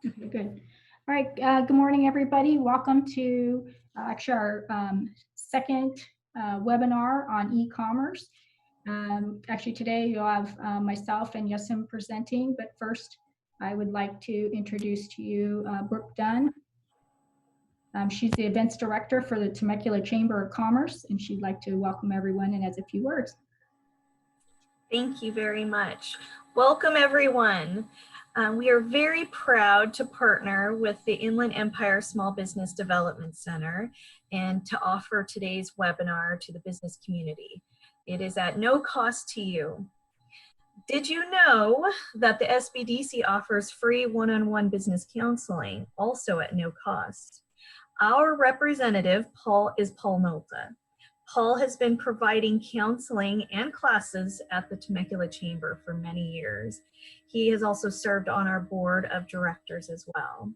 Okay, good. All right. Good morning, everybody. Welcome to actually our second webinar on e-commerce. Actually, today you'll have myself and Yasim presenting, but first I would like to introduce to you Brooke Dunn. She's the events director for the Temecula Chamber of Commerce, and she'd like to welcome everyone and has a few words. Thank you very much. Welcome, everyone. We are very proud to partner with the Inland Empire Small Business Development Center and to offer today's webinar to the business community. It is at no cost to you. Did you know that the SBDC offers free one-on-one business counseling, also at no cost? Our representative, is Paul Nolta. Paul has been providing counseling and classes at the Temecula Chamber for many years. He has also served on our board of directors as well.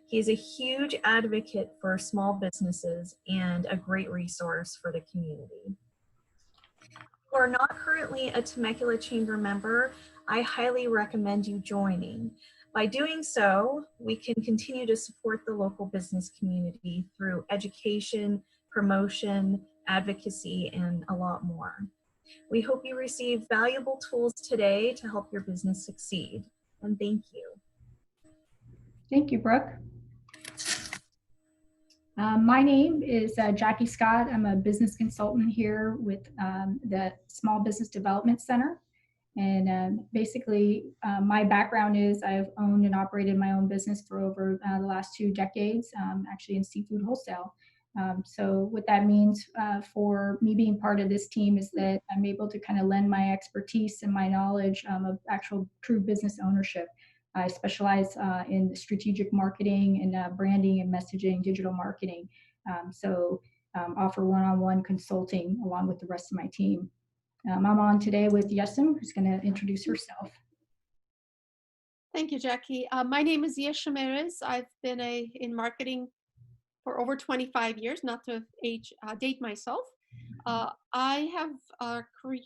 He's a huge advocate for small businesses and a great resource for the community. If you are not currently a Temecula Chamber member, I highly recommend you joining. By doing so, we can continue to support the local business community through education, promotion, advocacy, and a lot more. We hope you receive valuable tools today to help your business succeed. And thank you. Thank you, Brooke. My name is Jackie Scott. I'm a business consultant here with the Small Business Development Center. And basically, my background is I've owned and operated my own business for over the last 2 decades, actually in seafood wholesale. So what that means for me being part of this team is that I'm able to kind of lend my expertise and my knowledge of actual true business ownership. I specialize in strategic marketing and branding and messaging, digital marketing. Offer one-on-one consulting along with the rest of my team. I'm on today with Yasim, who's going to introduce herself. Thank you, Jackie. My name is Yesha Meres. I've been in marketing for over 25 years, not to date myself. I have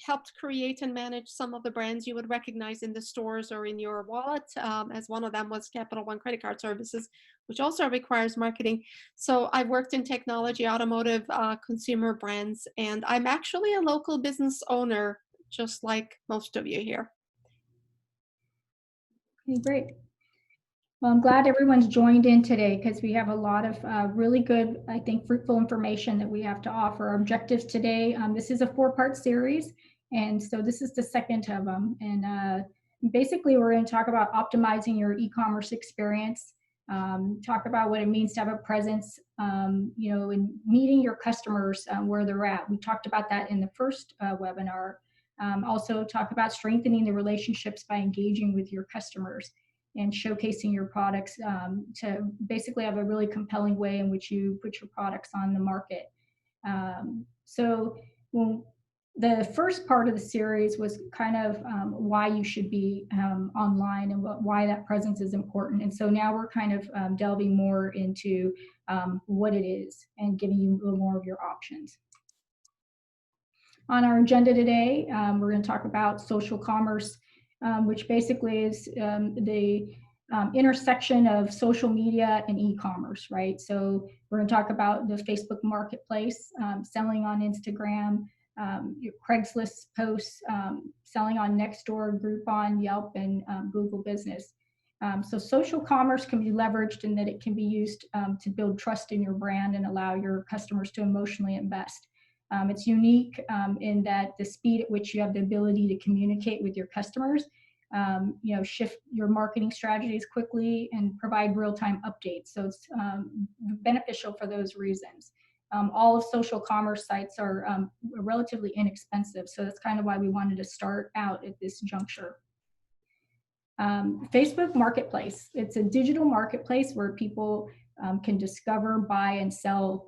helped create and manage some of the brands you would recognize in the stores or in your wallet, as one of them was Capital One Credit Card Services, which also requires marketing. So I've worked in technology, automotive, consumer brands, and I'm actually a local business owner, just like most of you here. Okay, great. Well, I'm glad everyone's joined in today because we have a lot of really good, I think, fruitful information that we have to offer. Our objectives today, this is a 4-part series, and so this is the second of them. And basically, we're going to talk about optimizing your e-commerce experience, talk about what it means to have a presence, and meeting your customers where they're at. We talked about that in the first webinar. Also talk about strengthening the relationships by engaging with your customers and showcasing your products to basically have a really compelling way in which you put your products on the market. The first part of the series was kind of why you should be online and why that presence is important. And so now we're kind of delving more into what it is and giving you a little more of your options. On our agenda today, we're going to talk about social commerce, which basically is the intersection of social media and e-commerce, right? So we're going to talk about the Facebook Marketplace, selling on Instagram, your Craigslist posts, selling on Nextdoor, Groupon, Yelp, and Google Business. So social commerce can be leveraged in that it can be used to build trust in your brand and allow your customers to emotionally invest. It's unique in that the speed at which you have the ability to communicate with your customers, shift your marketing strategies quickly and provide real-time updates. So it's beneficial for those reasons. All of social commerce sites are relatively inexpensive. So that's kind of why we wanted to start out at this juncture. Facebook Marketplace. It's a digital marketplace where people can discover, buy, and sell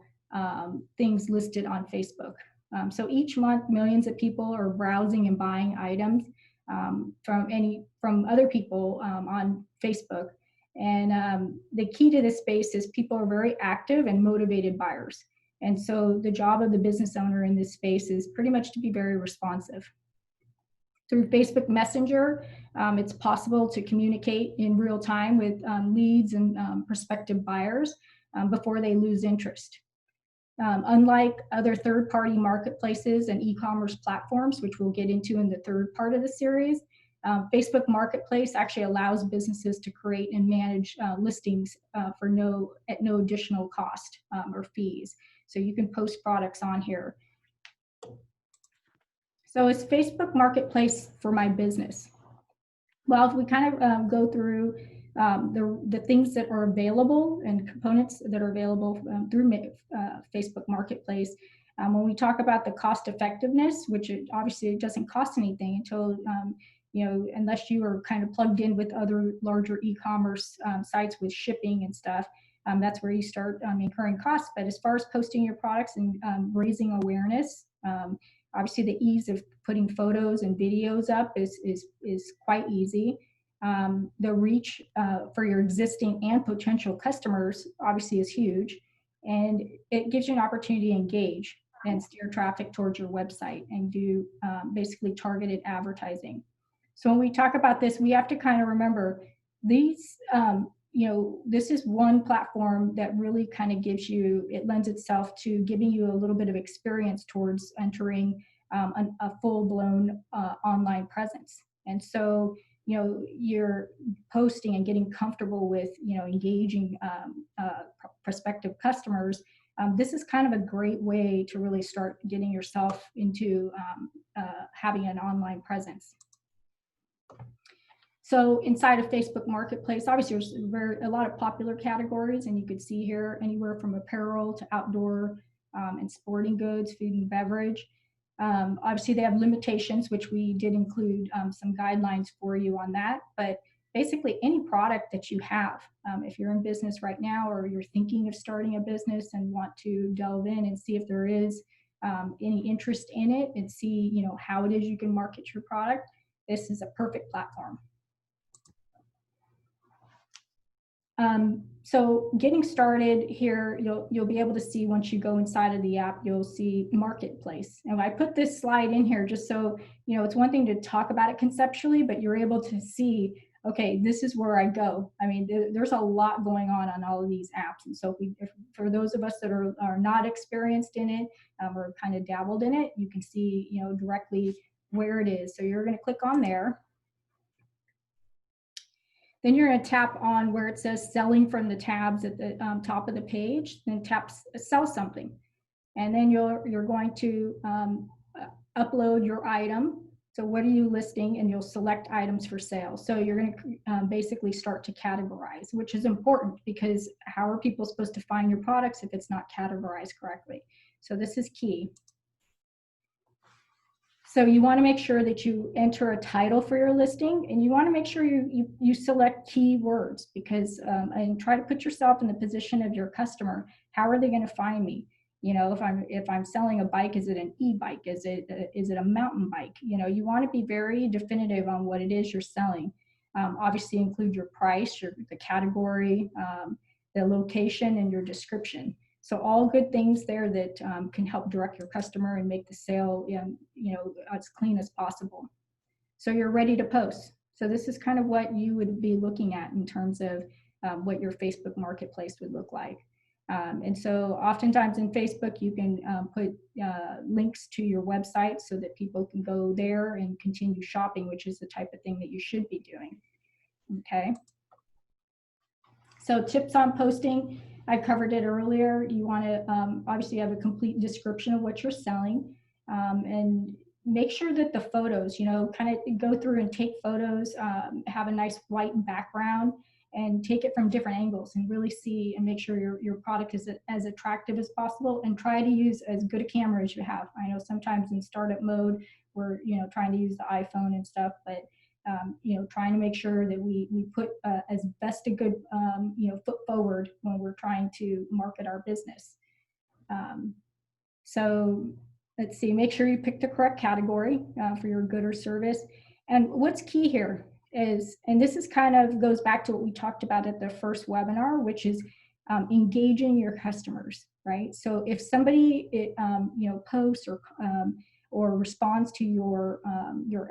things listed on Facebook. So each month, millions of people are browsing and buying items from other people on Facebook. And the key to this space is people are very active and motivated buyers. And so the job of the business owner in this space is pretty much to be very responsive. Through Facebook Messenger, it's possible to communicate in real time with leads and prospective buyers before they lose interest. Unlike other third-party marketplaces and e-commerce platforms, which we'll get into in the third part of the series, Facebook Marketplace actually allows businesses to create and manage listings at no additional cost or fees. So you can post products on here. So is Facebook Marketplace for my business? Well, if we kind of go through the things that are available and components that are available through Facebook Marketplace, when we talk about the cost effectiveness, which obviously it doesn't cost anything until unless you are kind of plugged in with other larger e-commerce sites with shipping and stuff, that's where you start incurring costs. But as far as posting your products and raising awareness, obviously the ease of putting photos and videos up is quite easy. The reach for your existing and potential customers obviously is huge, and it gives you an opportunity to engage and steer traffic towards your website and do basically targeted advertising. So when we talk about this, we have to kind of remember these, this is one platform that really kind of it lends itself to giving you a little bit of experience towards entering a full-blown online presence. And so, you're posting and getting comfortable with, engaging prospective customers. This is kind of a great way to really start getting yourself into having an online presence. So inside of Facebook Marketplace, obviously there's a lot of popular categories, and you could see here anywhere from apparel to outdoor and sporting goods, food and beverage. Obviously they have limitations, which we did include some guidelines for you on that, but basically any product that you have, if you're in business right now or you're thinking of starting a business and want to delve in and see if there is any interest in it and see how it is you can market your product, this is a perfect platform. So getting started here, you'll be able to see once you go inside of the app, you'll see Marketplace. And I put this slide in here just so, it's one thing to talk about it conceptually, but you're able to see, okay, this is where I go. I mean, there's a lot going on all of these apps. And so if for those of us that are not experienced in it or kind of dabbled in it, you can see, directly where it is. So you're going to click on there. Then you're going to tap on where it says selling from the tabs at the top of the page, then tap sell something. And then you're going to upload your item. So what are you listing? And you'll select items for sale. So you're going to basically start to categorize, which is important because how are people supposed to find your products if it's not categorized correctly? So this is key. So you want to make sure that you enter a title for your listing, and you want to make sure you select keywords because and try to put yourself in the position of your customer. How are they going to find me? If I'm selling a bike, is it an e-bike? Is it a mountain bike? You want to be very definitive on what it is you're selling. Obviously include your price, the category, the location, and your description. So all good things there that can help direct your customer and make the sale, as clean as possible. So you're ready to post. So this is kind of what you would be looking at in terms of what your Facebook Marketplace would look like. And so oftentimes in Facebook, you can put links to your website so that people can go there and continue shopping, which is the type of thing that you should be doing. Okay. So tips on posting. I covered it earlier. You want to obviously have a complete description of what you're selling and make sure that the photos, kind of go through and take photos, have a nice white background and take it from different angles and really see and make sure your product is as attractive as possible, and try to use as good a camera as you have. I know sometimes in startup mode, we're, trying to use the iPhone and stuff, but trying to make sure that we put as best a good, foot forward when we're trying to market our business. So let's see, make sure you pick the correct category for your good or service. And what's key here is, and this is kind of goes back to what we talked about at the first webinar, which is engaging your customers, right? So if somebody, posts or or responds to your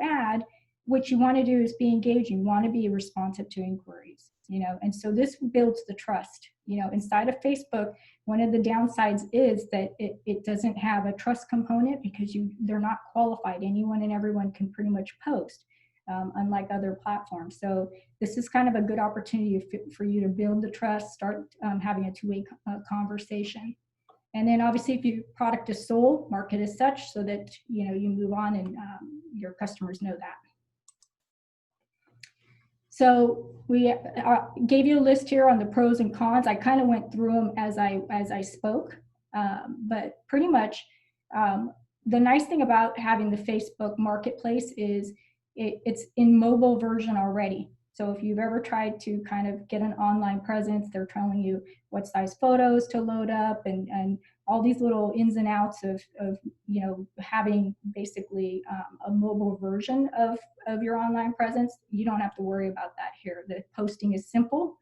ad, what you want to do is be engaging. You want to be responsive to inquiries, and so this builds the trust. Inside of Facebook, one of the downsides is that it doesn't have a trust component because they're not qualified. Anyone and everyone can pretty much post, unlike other platforms. So this is kind of a good opportunity for you to build the trust, start having a two-way conversation. And then obviously if your product is sold, market as such so that you move on and your customers know that. So we gave you a list here on the pros and cons. I kind of went through them as I spoke, but pretty much the nice thing about having the Facebook Marketplace is it's in mobile version already. So if you've ever tried to kind of get an online presence, they're telling you what size photos to load up and all these little ins and outs of having basically a mobile version of your online presence. You don't have to worry about that here. The posting is simple,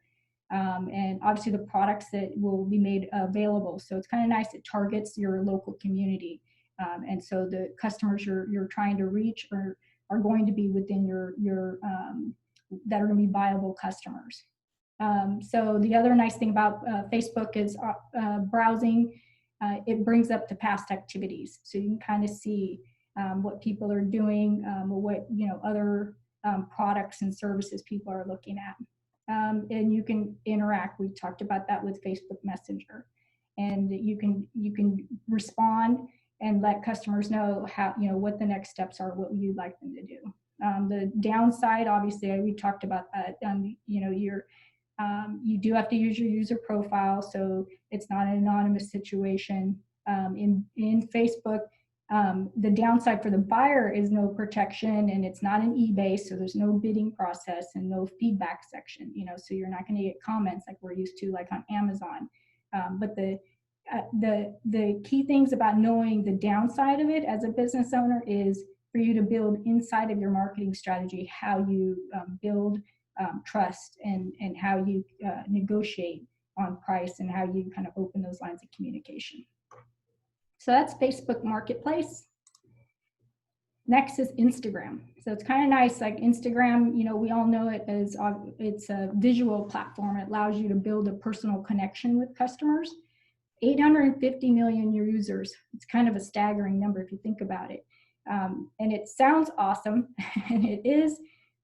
and obviously the products that will be made available. So it's kind of nice. It targets your local community, and so the customers you're trying to reach are going to be within your that are going to be viable customers. So the other nice thing about Facebook is browsing. It brings up the past activities, so you can kind of see what people are doing, or what other products and services people are looking at, and you can interact. We talked about that with Facebook Messenger, and you can respond and let customers know how what the next steps are, what you'd like them to do. The downside, obviously, we talked about that. You do have to use your user profile, so it's not an anonymous situation. In Facebook, the downside for the buyer is no protection, and it's not an eBay, so there's no bidding process and no feedback section. So you're not going to get comments like we're used to, like on Amazon. But the key things about knowing the downside of it as a business owner is for you to build inside of your marketing strategy how you build trust and how you negotiate on price and how you kind of open those lines of communication. So that's Facebook Marketplace. Next is Instagram. So it's kind of nice, like Instagram, we all know it as it's a visual platform. It allows you to build a personal connection with customers. 850 million users. It's kind of a staggering number if you think about it. And it sounds awesome, and it is,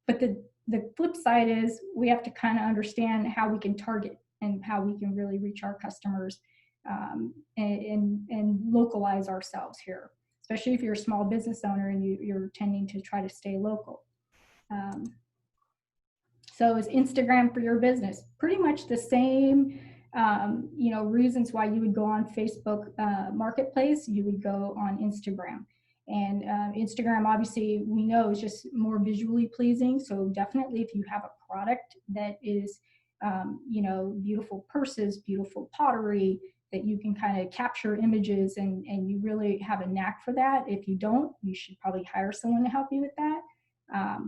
but the flip side is we have to kind of understand how we can target and how we can really reach our customers, and localize ourselves here, especially if you're a small business owner and you're tending to try to stay local. So is Instagram for your business? Pretty much the same reasons why you would go on Facebook Marketplace, you would go on Instagram. And Instagram, obviously, we know is just more visually pleasing. So definitely if you have a product that is, beautiful purses, beautiful pottery, that you can kind of capture images and you really have a knack for that. If you don't, you should probably hire someone to help you with that.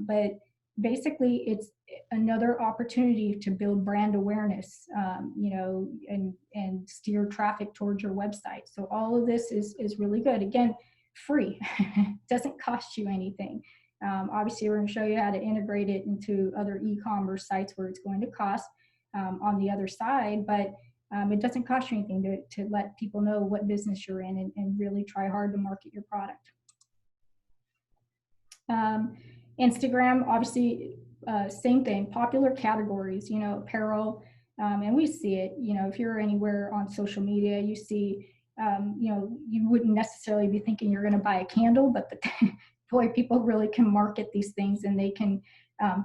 But basically, it's another opportunity to build brand awareness, and steer traffic towards your website. So all of this is really good. Again, free. Doesn't cost you anything. Obviously, we're going to show you how to integrate it into other e-commerce sites where it's going to cost on the other side, but it doesn't cost you anything to let people know what business you're in and really try hard to market your product. Instagram, obviously, same thing, popular categories, apparel, and we see it, if you're anywhere on social media, you see, you wouldn't necessarily be thinking you're going to buy a candle, but boy, people really can market these things, and they can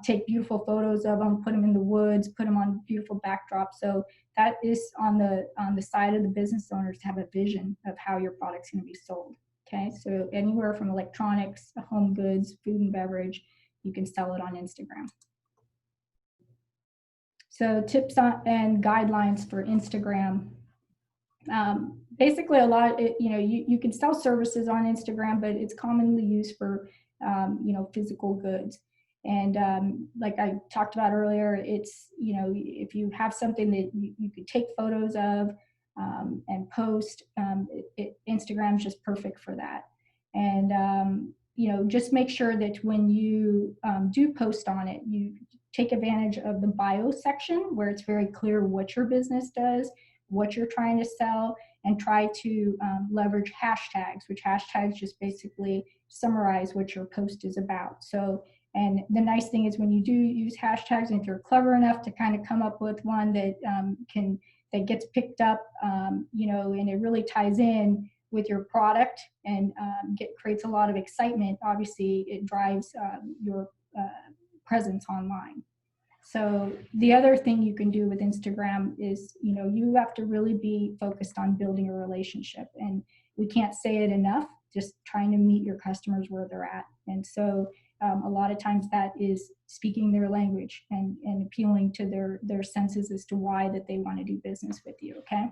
take beautiful photos of them, put them in the woods, put them on beautiful backdrops. So that is on the side of the business owners to have a vision of how your product's going to be sold. Okay, so anywhere from electronics, home goods, food and beverage, you can sell it on Instagram. So tips and guidelines for Instagram. Basically, a lot, you can sell services on Instagram, but it's commonly used for, physical goods. And like I talked about earlier, it's, if you have something that you could take photos of and post, Instagram is just perfect for that. And, just make sure that when you do post on it, you take advantage of the bio section where it's very clear what your business does, what you're trying to sell, and try to leverage hashtags, which hashtags just basically summarize what your post is about. So, and the nice thing is when you do use hashtags, and if you're clever enough to kind of come up with one that that gets picked up, and it really ties in with your product and creates a lot of excitement, obviously it drives your presence online. So the other thing you can do with Instagram is, you have to really be focused on building a relationship. And we can't say it enough, just trying to meet your customers where they're at. And so a lot of times that is speaking their language and appealing to their senses as to why that they want to do business with you, okay?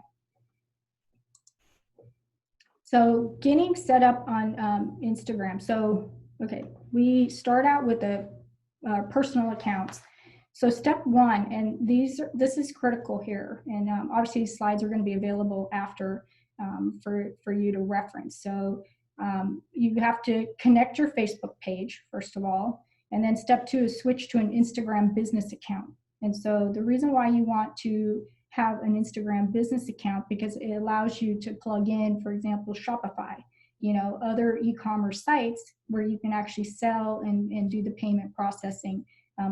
So getting set up on Instagram. So, okay, we start out with the personal accounts. So step one, and this is critical here, and obviously these slides are going to be available after for you to reference. So you have to connect your Facebook page, first of all, and then step two is switch to an Instagram business account. And so the reason why you want to have an Instagram business account, because it allows you to plug in, for example, Shopify, other e-commerce sites where you can actually sell and do the payment processing.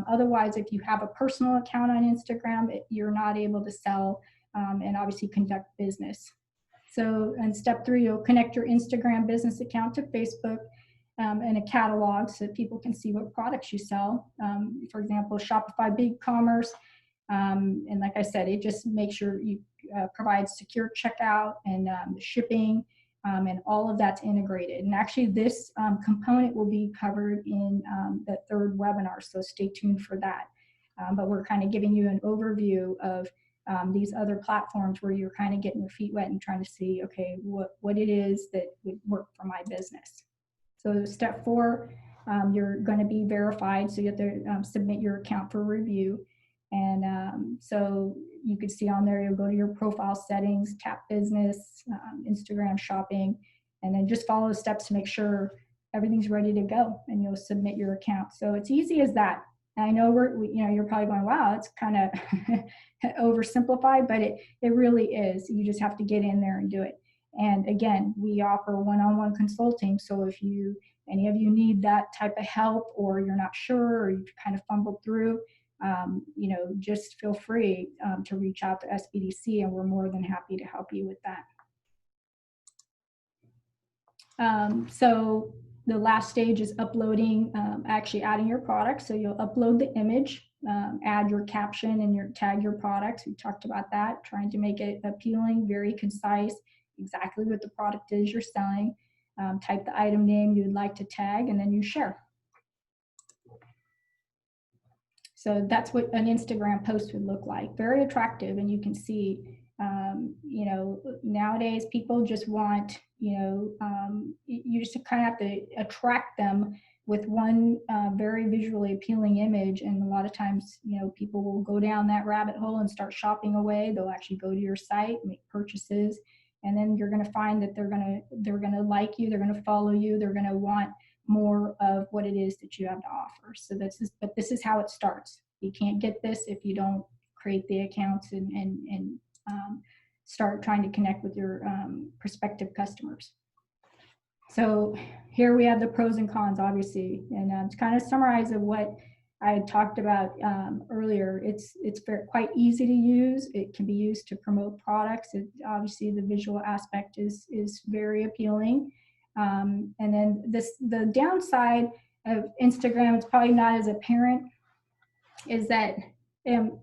Otherwise, if you have a personal account on Instagram, you're not able to sell and obviously conduct business. So in step three, you'll connect your Instagram business account to Facebook and a catalog so people can see what products you sell. For example, Shopify BigCommerce. And like I said, it just makes sure you provide secure checkout and the shipping and all of that's integrated. And actually this component will be covered in the third webinar, so stay tuned for that. But we're kind of giving you an overview of these other platforms where you're kind of getting your feet wet and trying to see, okay, what it is that would work for my business. So step four, you're going to be verified, so you have to submit your account for review. And so you could see on there, you'll go to your profile settings, tap business, Instagram shopping, and then just follow the steps to make sure everything's ready to go, and you'll submit your account. So it's easy as that. And I know you're probably going, wow, it's kind of oversimplified, but it really is. You just have to get in there and do it. And again, we offer one-on-one consulting. So if any of you need that type of help, or you're not sure, or you've kind of fumbled through, just feel free to reach out to SBDC, and we're more than happy to help you with that. So the last stage is uploading, actually adding your product. So you'll upload the image, add your caption, and tag your products. We talked about that, trying to make it appealing, very concise, exactly what the product is you're selling. Type the item name you'd like to tag, and then you share. So that's what an Instagram post would look like. Very attractive, and you can see, nowadays people just want, you just kind of have to attract them with one very visually appealing image. And a lot of times, people will go down that rabbit hole and start shopping away. They'll actually go to your site, make purchases, and then you're going to find that they're going to like you, they're going to follow you, they're going to want more of what it is that you have to offer. So this is how it starts. You can't get this if you don't create the accounts and start trying to connect with your prospective customers. So here we have the pros and cons, obviously, and to kind of summarize of what I had talked about earlier. It's quite easy to use. It can be used to promote products. Obviously, the visual aspect is very appealing. And then the downside of Instagram, it's probably not as apparent, is that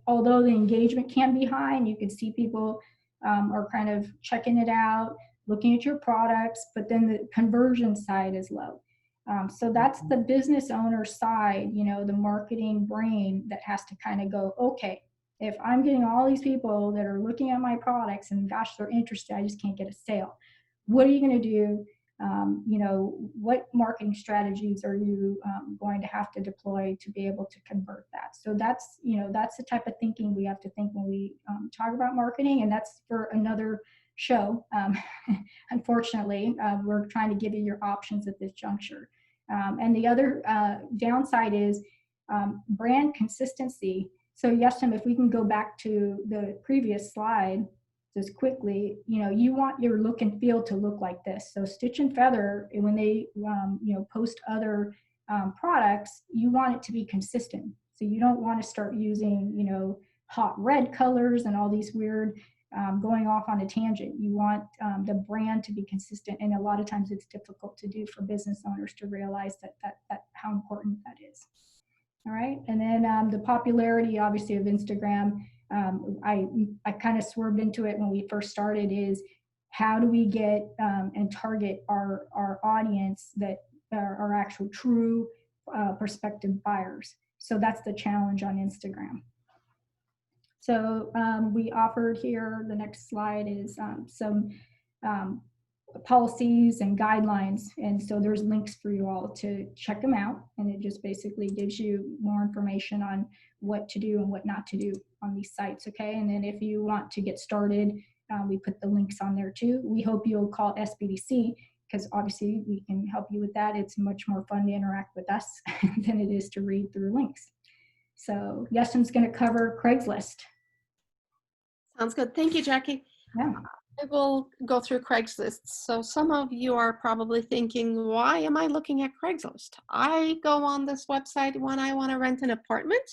although the engagement can be high and you can see people are kind of checking it out, looking at your products, but then the conversion side is low. So that's the business owner side, the marketing brain that has to kind of go, okay, if I'm getting all these people that are looking at my products and gosh, they're interested, I just can't get a sale. What are you going to do? What marketing strategies are you going to have to deploy to be able to convert that? So that's the type of thinking we have to think when we talk about marketing, and that's for another show. Unfortunately, we're trying to give you your options at this juncture. And the other downside is brand consistency. So yes, Tim, if we can go back to the previous slide just quickly, you want your look and feel to look like this. So Stitch and Feather, when they post other products, you want it to be consistent. So you don't want to start using hot red colors and all these weird going off on a tangent. You want the brand to be consistent, and a lot of times it's difficult to do for business owners to realize that how important that is. All right, and then the popularity, obviously, of Instagram. I kind of swerved into it when we first started. Is how do we get and target our audience that are actual true prospective buyers? So that's the challenge on Instagram. So we offered here, the next slide is some policies and guidelines. And so there's links for you all to check them out. And it just basically gives you more information on what to do and what not to do on these sites, okay? And then if you want to get started, we put the links on there too. We hope you'll call SBDC, because obviously we can help you with that. It's much more fun to interact with us than it is to read through links. So Yesham's going to cover Craigslist. Sounds good. Thank you, Jackie. Yeah. I will go through Craigslist. So some of you are probably thinking, why am I looking at Craigslist? I go on this website when I want to rent an apartment,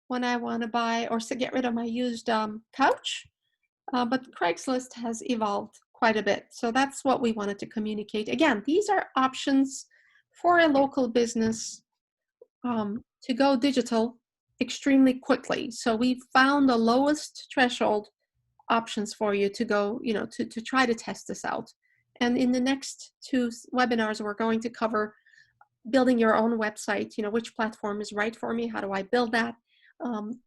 when I want to buy or to get rid of my used couch. But Craigslist has evolved quite a bit. So that's what we wanted to communicate. Again, these are options for a local business to go digital extremely quickly. So we found the lowest threshold options for you to go, to try to test this out. And in the next 2 webinars, we're going to cover building your own website, which platform is right for me, how do I build that,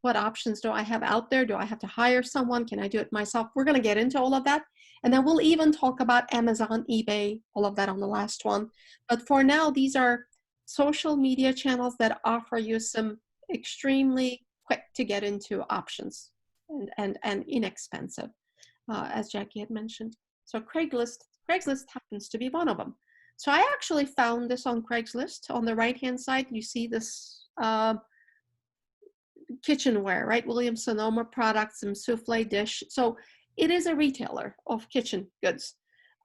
what options do I have out there, do I have to hire someone, can I do it myself? We're going to get into all of that. And then we'll even talk about Amazon, eBay, all of that on the last one. But for now, these are social media channels that offer you some extremely quick to get into options and inexpensive, as Jackie had mentioned. So Craigslist happens to be one of them. So I actually found this on Craigslist. On the right-hand side, you see this kitchenware, right? Williams Sonoma products, some souffle dish. So it is a retailer of kitchen goods.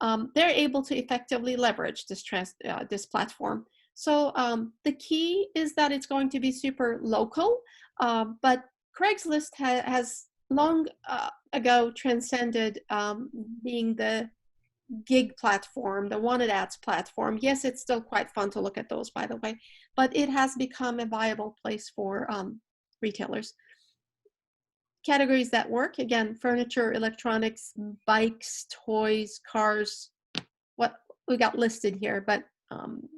They're able to effectively leverage this platform. So the key is that it's going to be super local, but Craigslist has long ago transcended being the gig platform, the wanted ads platform. Yes, it's still quite fun to look at those, by the way, but it has become a viable place for retailers. Categories that work, again, furniture, electronics, bikes, toys, cars, what we got listed here, but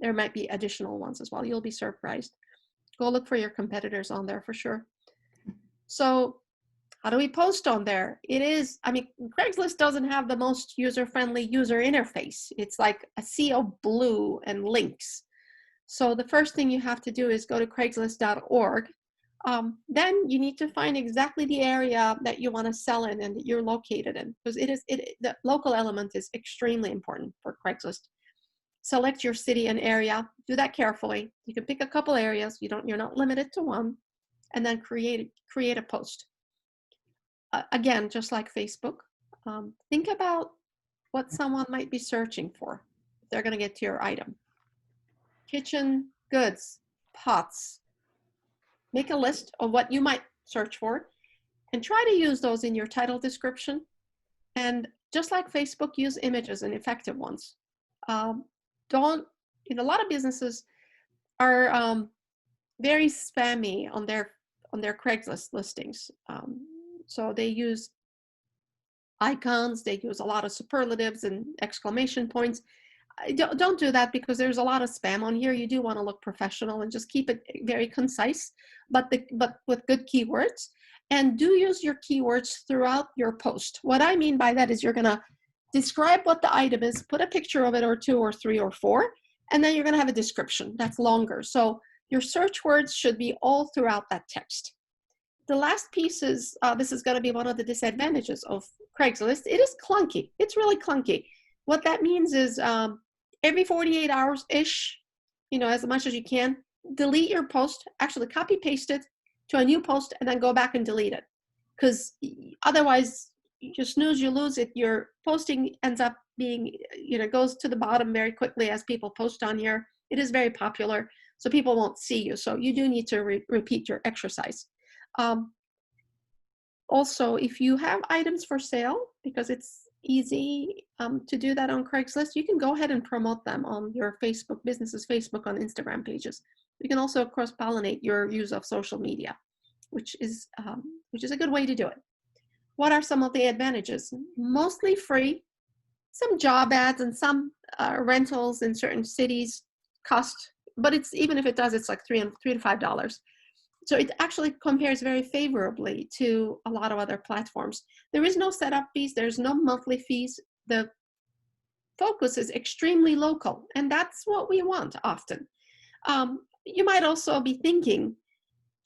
there might be additional ones as well. You'll be surprised. Go look for your competitors on there for sure. So how do we post on there? Craigslist doesn't have the most user-friendly user interface. It's like a sea of blue and links. So the first thing you have to do is go to Craigslist.org. Then you need to find exactly the area that you want to sell in and that you're located in, because the local element is extremely important for Craigslist. Select your city and area. Do that carefully. You can pick a couple areas. You're not limited to one, and then create a post. Again, just like Facebook, think about what someone might be searching for if they're going to get to your item. Kitchen goods, pots. Make a list of what you might search for and try to use those in your title description. And just like Facebook, use images and effective ones. A lot of businesses are very spammy on their Craigslist listings. So they use icons, they use a lot of superlatives and exclamation points. Don't do that, because there's a lot of spam on here. You do want to look professional and just keep it very concise, but with good keywords. And do use your keywords throughout your post. What I mean by that is you're going to describe what the item is, put a picture of it, or 2 or 3 or 4, and then you're going to have a description that's longer. So your search words should be all throughout that text. The last piece is, this is going to be one of the disadvantages of Craigslist, it is clunky. It's really clunky. What that means is every 48 hours-ish, as much as you can, delete your post, actually copy paste it to a new post, and then go back and delete it. Because otherwise, you snooze, you lose it. Your posting ends up being, goes to the bottom very quickly as people post on here. It is very popular, so people won't see you. So you do need to repeat your exercise. Also, if you have items for sale, because it's easy to do that on Craigslist, you can go ahead and promote them on your Facebook, business's Facebook, on Instagram pages. You can also cross-pollinate your use of social media, which is a good way to do it. What are some of the advantages? Mostly free. Some job ads and some rentals in certain cities cost, but even if it does, it's like $3 to $5. So it actually compares very favorably to a lot of other platforms. There is no setup fees. There's no monthly fees. The focus is extremely local, and that's what we want often. You might also be thinking,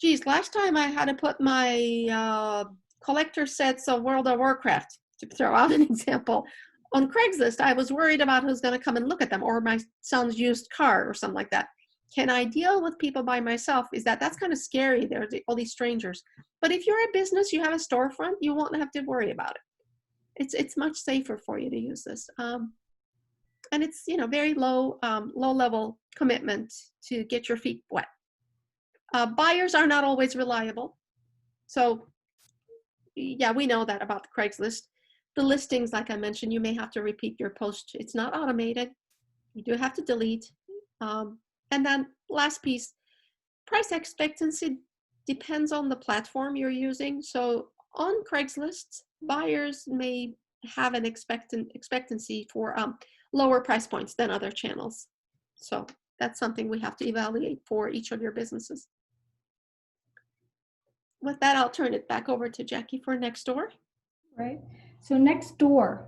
geez, last time I had to put my collector sets of World of Warcraft, to throw out an example, on Craigslist. I was worried about who's going to come and look at them, or my son's used car or something like that. Can I deal with people by myself? That's kind of scary. There are all these strangers. But if you're a business, you have a storefront, you won't have to worry about it. It's much safer for you to use this. And it's very low level commitment to get your feet wet. Buyers are not always reliable. So yeah, we know that about the Craigslist. The listings, like I mentioned, you may have to repeat your post. It's not automated. You do have to delete. And then last piece, price expectancy depends on the platform you're using. So on Craigslist, buyers may have an expectancy for lower price points than other channels. So that's something we have to evaluate for each of your businesses. With that, I'll turn it back over to Jackie for Nextdoor. Right. So Nextdoor,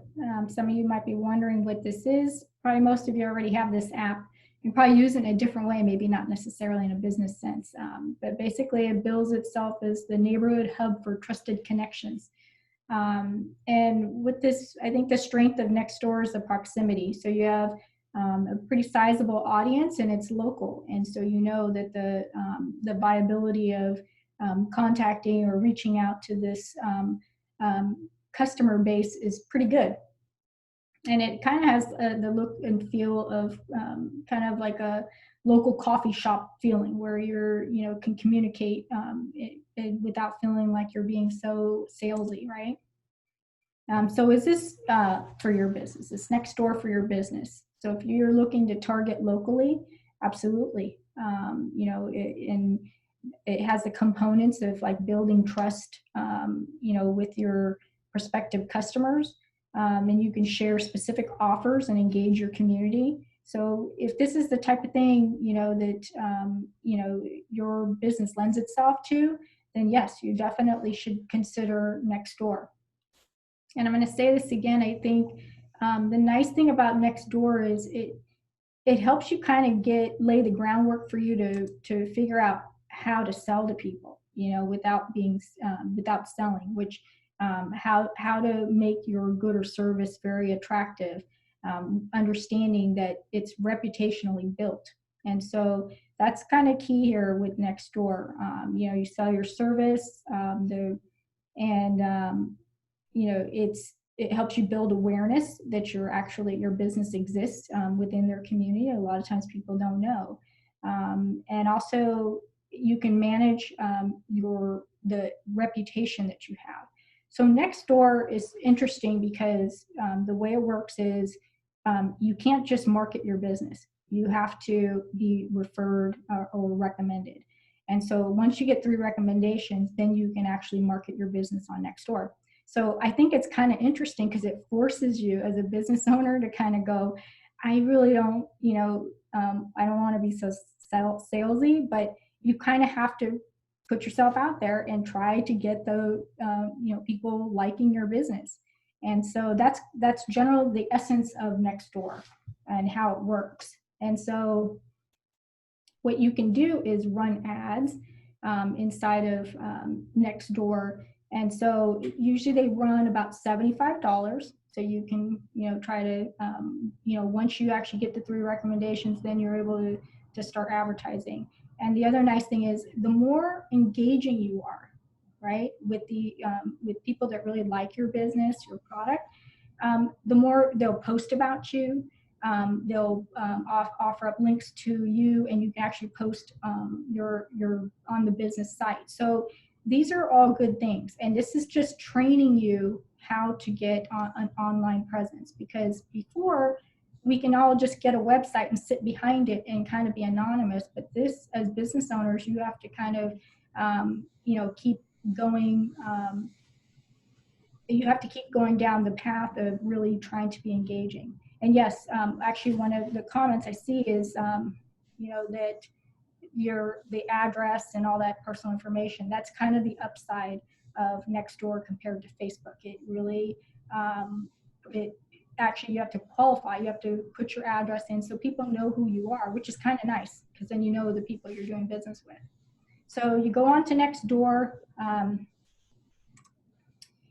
some of you might be wondering what this is. Probably most of you already have this app. You probably use it in a different way, maybe not necessarily in a business sense, but basically it bills itself as the neighborhood hub for trusted connections. And with this, I think the strength of Nextdoor is the proximity. So you have a pretty sizable audience, and it's local, and so you know that the viability of contacting or reaching out to this customer base is pretty good. And it kind of has the look and feel of kind of like a local coffee shop feeling, where can communicate it without feeling like you're being so salesy, right? So is this for your business? Is Nextdoor for your business? So if you're looking to target locally, absolutely. It has the components of like building trust, with your prospective customers. And you can share specific offers and engage your community. So if this is the type of thing, that your business lends itself to, then yes, you definitely should consider Nextdoor. And I'm going to say this again. I think the nice thing about Nextdoor is it helps you kind of lay the groundwork for you to figure out how to sell to people, without selling, which how to make your good or service very attractive, understanding that it's reputationally built. And so that's kind of key here with Nextdoor. You sell your service, it helps you build awareness that your business exists within their community. A lot of times people don't know. And also you can manage the reputation that you have. So Nextdoor is interesting because the way it works is you can't just market your business. You have to be referred or recommended. And so once you get 3 recommendations, then you can actually market your business on Nextdoor. So I think it's kind of interesting because it forces you as a business owner to kind of go, I really don't, I don't want to be so salesy, but you kind of have to put yourself out there and try to get the people liking your business. And so that's generally the essence of Nextdoor and how it works. And so what you can do is run ads inside of Nextdoor, And so usually they run about $75. So you can, try to, once you actually get the 3 recommendations, then you're able to start advertising. And the other nice thing is the more engaging you are, right, with with people that really like your business, your product, the more they'll post about you. They'll offer up links to you, and you can actually post your on the business site. So these are all good things, and this is just training you how to get an online presence, because before we can all just get a website and sit behind it and kind of be anonymous, but this, as business owners, you have to kind of keep going. You have to keep going down the path of really trying to be engaging. And yes, actually one of the comments I see is, that the address and all that personal information, that's kind of the upside of Nextdoor compared to Facebook. It really, actually you have to qualify, you have to put your address in so people know who you are, which is kind of nice, because then you know the people you're doing business with. So you go on to Nextdoor.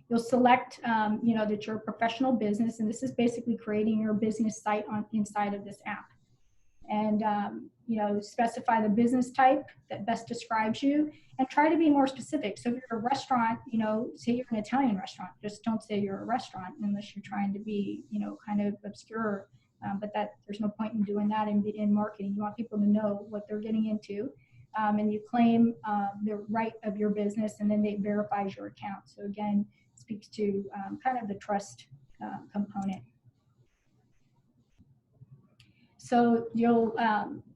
You'll select, that you're a professional business, and this is basically creating your business site inside of this app. And, specify the business type that best describes you, and try to be more specific. So if you're a restaurant, say you're an Italian restaurant, just don't say you're a restaurant unless you're trying to be, kind of obscure. But there's no point in doing that in marketing. You want people to know what they're getting into. And you claim the right of your business, and then it verifies your account. So again, speaks to kind of the trust component. So you'll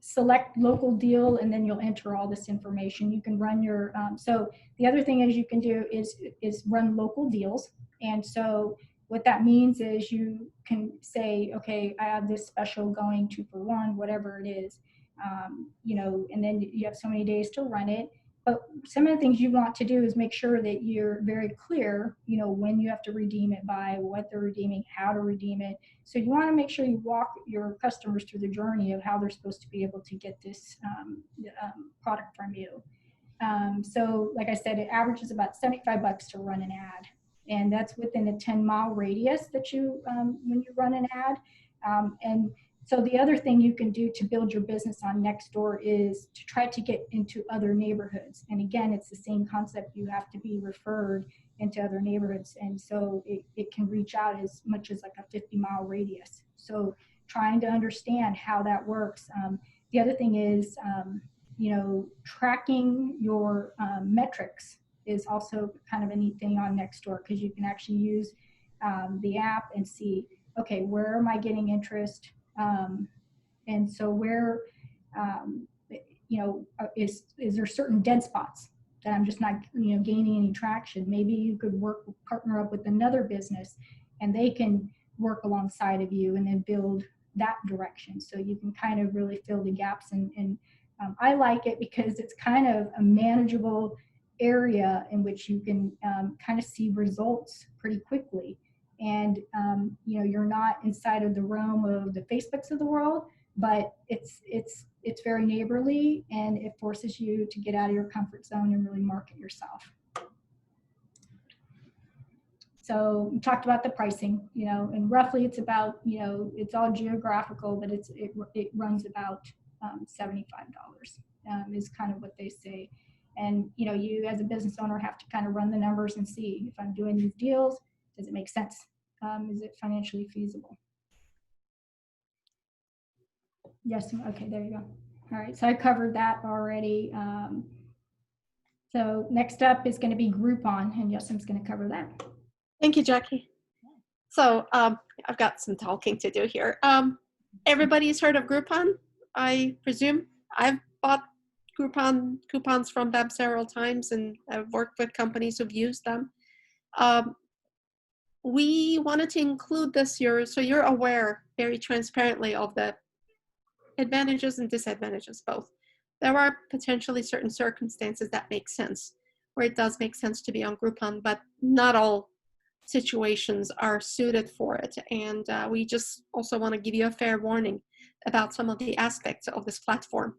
select local deal, and then you'll enter all this information. You can run your, so the other thing is you can do is run local deals. And so what that means is you can say, okay, I have this special going 2 for 1, whatever it is, and then you have so many days to run it. But some of the things you want to do is make sure that you're very clear, when you have to redeem it by, what they're redeeming, how to redeem it. So you want to make sure you walk your customers through the journey of how they're supposed to be able to get this product from you. So like I said, it averages about $75 to run an ad. And that's within a 10-mile radius that when you run an ad. And so the other thing you can do to build your business on Nextdoor is to try to get into other neighborhoods. And again, it's the same concept. You have to be referred into other neighborhoods. And so it can reach out as much as like a 50-mile radius. So trying to understand how that works. The other thing is, tracking your metrics is also kind of a neat thing on Nextdoor, because you can actually use the app and see, okay, where am I getting interest? And so where, is there certain dead spots that I'm just not, gaining any traction? Maybe you could partner up with another business, and they can work alongside of you and then build that direction. So you can kind of really fill the gaps. And I like it because it's kind of a manageable area in which you can kind of see results pretty quickly. And you're not inside of the realm of the Facebooks of the world, but it's very neighborly, and it forces you to get out of your comfort zone and really market yourself. So we talked about the pricing, and roughly it's about, it's all geographical, but it runs about $75 is kind of what they say. And you as a business owner have to kind of run the numbers and see, if I'm doing these deals, does it make sense? Is it financially feasible? Yes. Okay, there you go. All right, so I covered that already. So next up is going to be Groupon, and Yosem's going to cover that. Thank you, Jackie. So I've got some talking to do here. Everybody's heard of Groupon, I presume. I've bought Groupon coupons from them several times, and I've worked with companies who've used them. We wanted to include this here so you're aware very transparently of the advantages and disadvantages both. There are potentially certain circumstances that make sense, where it does make sense to be on Groupon, but not all situations are suited for it. And we just also want to give you a fair warning about some of the aspects of this platform,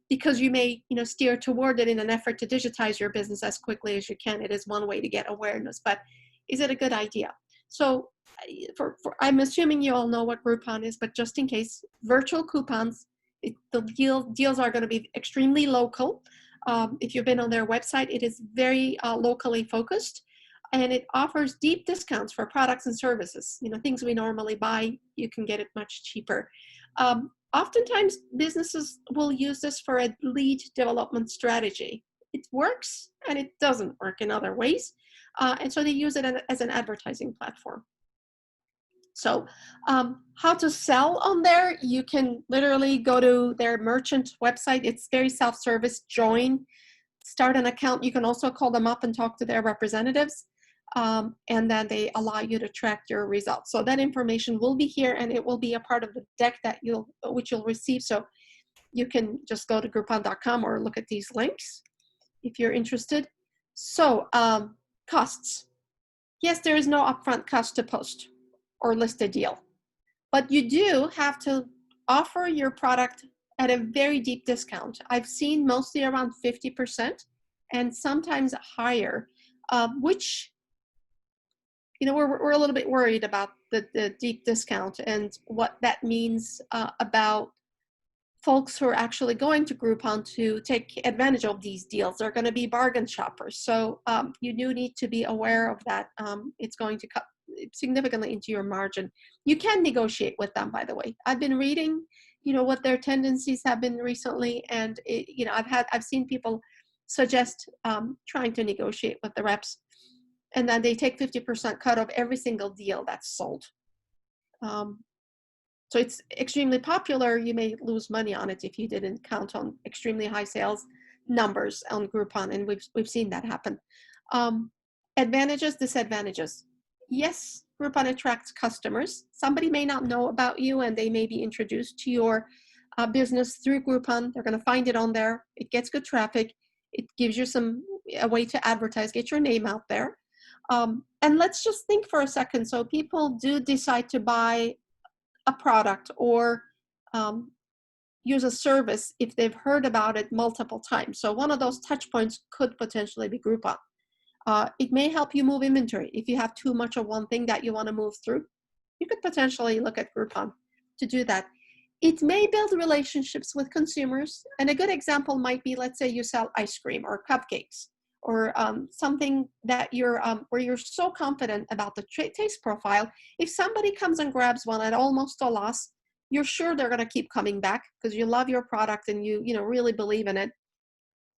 because you may, steer toward it in an effort to digitize your business as quickly as you can. It is one way to get awareness, but is it a good idea? So I'm assuming you all know what Groupon is, but just in case, virtual coupons, the deals are going to be extremely local. If you've been on their website, it is very locally focused, and it offers deep discounts for products and services. Things we normally buy, you can get it much cheaper. Oftentimes, businesses will use this for a lead development strategy. It works, and it doesn't work in other ways. And so they use it as an advertising platform. So how to sell on there, you can literally go to their merchant website. It's very self-service. Join, start an account. You can also call them up and talk to their representatives. And then they allow you to track your results. So that information will be here, and it will be a part of the deck which you'll receive. So you can just go to Groupon.com or look at these links if you're interested. So costs. Yes, there is no upfront cost to post or list a deal, but you do have to offer your product at a very deep discount. I've seen mostly around 50% and sometimes higher, which, we're a little bit worried about the deep discount and what that means about folks who are actually going to Groupon to take advantage of these deals. They're going to be bargain shoppers. So you do need to be aware of that. It's going to cut significantly into your margin. You can negotiate with them, by the way. I've been reading, what their tendencies have been recently, and I've seen people suggest trying to negotiate with the reps, and then they take 50% cut of every single deal that's sold. So it's extremely popular. You may lose money on it if you didn't count on extremely high sales numbers on Groupon, and we've seen that happen. Advantages, disadvantages. Yes, Groupon attracts customers. Somebody may not know about you, and they may be introduced to your business through Groupon. They're going to find it on there. It gets good traffic. It gives you a way to advertise, get your name out there. And let's just think for a second. So people do decide to buy a product or use a service if they've heard about it multiple times. So one of those touch points could potentially be Groupon. It may help you move inventory. If you have too much of one thing that you want to move through, you could potentially look at Groupon to do that. It may build relationships with consumers. And a good example might be, let's say you sell ice cream or cupcakes, or something that where you're so confident about the taste profile. If somebody comes and grabs one at almost a loss, you're sure they're going to keep coming back because you love your product and you really believe in it.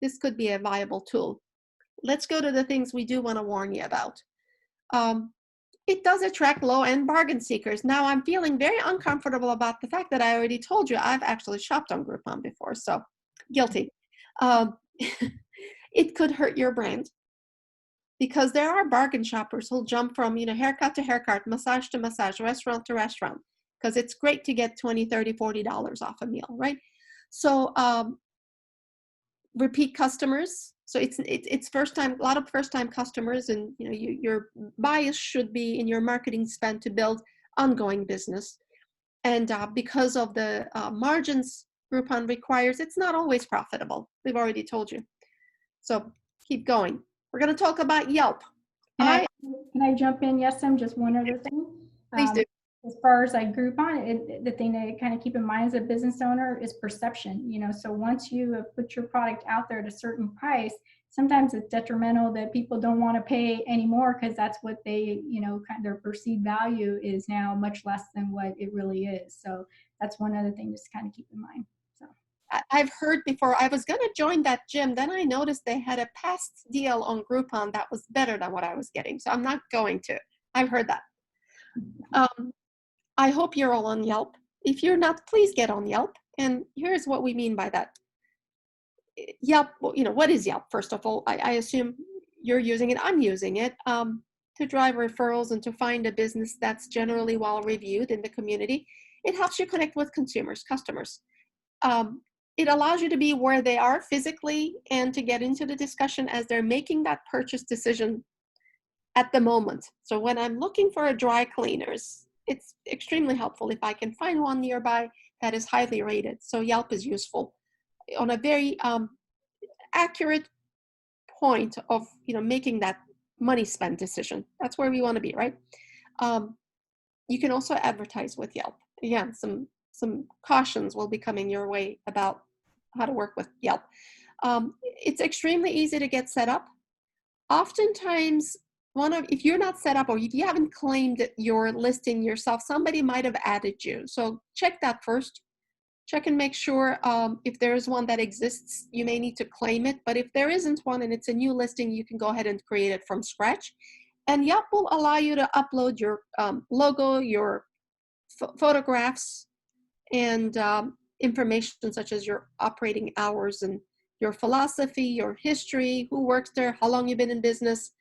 This could be a viable tool. Let's go to the things we do want to warn you about. It does attract low-end bargain seekers. Now, I'm feeling very uncomfortable about the fact that I already told you I've actually shopped on Groupon before, so guilty. It could hurt your brand because there are bargain shoppers who'll jump from haircut to haircut, massage to massage, restaurant to restaurant, because it's great to get $20, $30, $40 off a meal, right? So repeat customers. So it's first time, a lot of first time customers, and your bias should be in your marketing spend to build ongoing business. And because of the margins Groupon requires, it's not always profitable. We've already told you. So keep going. We're going to talk about Yelp. Can I jump in? Yes, just one other thing. Please do. As far as like Groupon, the thing to kind of keep in mind as a business owner is perception. So once you have put your product out there at a certain price, sometimes it's detrimental that people don't want to pay anymore because that's what they, their perceived value is now much less than what it really is. So that's one other thing just to kind of keep in mind. So I've heard before, I was going to join that gym, then I noticed they had a past deal on Groupon that was better than what I was getting. So I'm not going to. I've heard that. I hope you're all on Yelp. If you're not, please get on Yelp. And here's what we mean by that. Yelp, what is Yelp? First of all, I assume you're using it. I'm using it to drive referrals and to find a business that's generally well reviewed in the community. It helps you connect with customers. It allows you to be where they are physically and to get into the discussion as they're making that purchase decision at the moment. So when I'm looking for a dry cleaners, it's extremely helpful if I can find one nearby that is highly rated. So Yelp is useful on a very accurate point of making that money spend decision. That's where we want to be, right? You can also advertise with Yelp. Again, some cautions will be coming your way about how to work with Yelp. It's extremely easy to get set up. Oftentimes, if you're not set up or if you haven't claimed your listing yourself, somebody might have added you. So check that first. Check and make sure if there is one that exists, you may need to claim it. But if there isn't one and it's a new listing, you can go ahead and create it from scratch. And Yelp will allow you to upload your logo, your photographs, and information such as your operating hours and your philosophy, your history, who works there, how long you've been in business.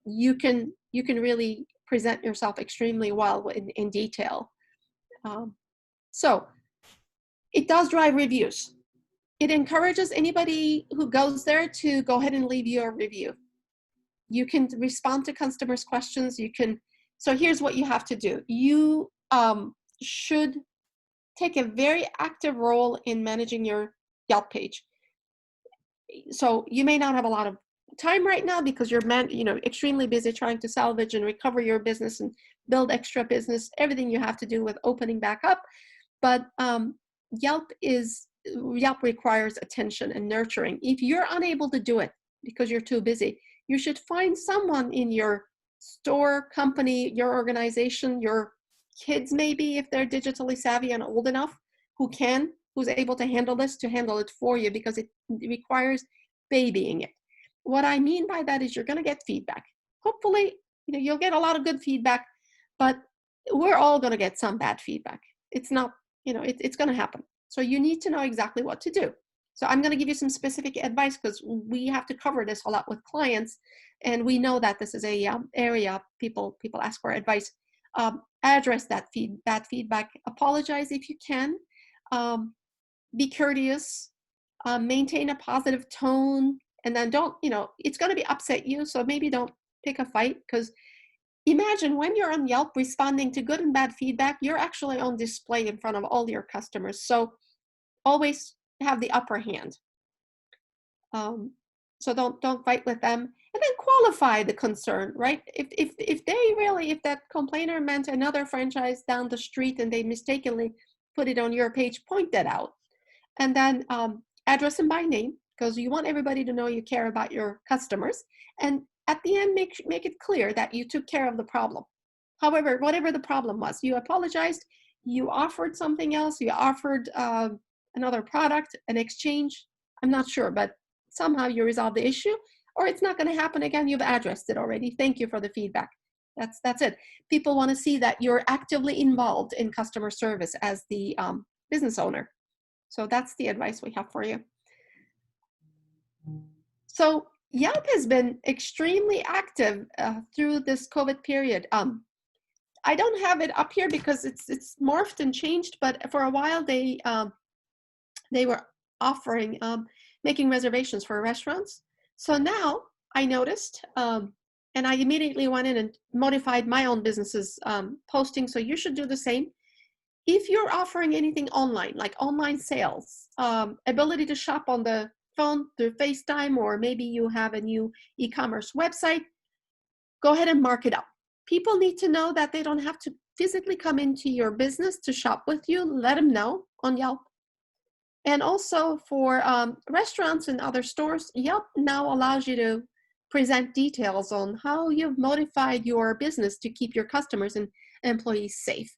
You can really present yourself extremely well in detail. So it does drive reviews. It encourages anybody who goes there to go ahead and leave you a review. You can respond to customers' questions. So here's what you have to do. You should take a very active role in managing your Yelp page. So you may not have a lot of time right now because you're extremely busy trying to salvage and recover your business and build extra business, everything you have to do with opening back up. But Yelp requires attention and nurturing. If you're unable to do it because you're too busy, you should find someone in your store, company, your organization, your kids maybe, if they're digitally savvy and old enough, who's able to handle it for you, because it requires babying it. What I mean by that is you're going to get feedback. Hopefully, you'll get a lot of good feedback, but we're all going to get some bad feedback. It's not, it's going to happen. So you need to know exactly what to do. So I'm going to give you some specific advice because we have to cover this a lot with clients, and we know that this is a area people ask for advice. Address that feedback. Apologize if you can. Be courteous. Maintain a positive tone, and then don't. It's going to upset you, so maybe don't pick a fight, because imagine when you're on Yelp responding to good and bad feedback, you're actually on display in front of all your customers. So always have the upper hand. So don't fight with them, and then qualify the concern, right? If that complainer meant another franchise down the street and they mistakenly put it on your page, point that out, and then address them by name, because you want everybody to know you care about your customers. And at the end, make it clear that you took care of the problem. However, whatever the problem was, you apologized, you offered something else, you offered another product, an exchange, I'm not sure, but somehow you resolve the issue, or it's not going to happen again. You've addressed it already. Thank you for the feedback. That's it. People want to see that you're actively involved in customer service as the business owner. So that's the advice we have for you. So Yelp has been extremely active through this COVID period. I don't have it up here because it's morphed and changed, but for a while they were offering making reservations for restaurants. So now I noticed, and I immediately went in and modified my own business's posting. So you should do the same. If you're offering anything online, like online sales, ability to shop on the phone through FaceTime, or maybe you have a new e-commerce website, go ahead and mark it up. People need to know that they don't have to physically come into your business to shop with you. Let them know on Yelp. And also for restaurants and other stores, Yelp now allows you to present details on how you've modified your business to keep your customers and employees safe.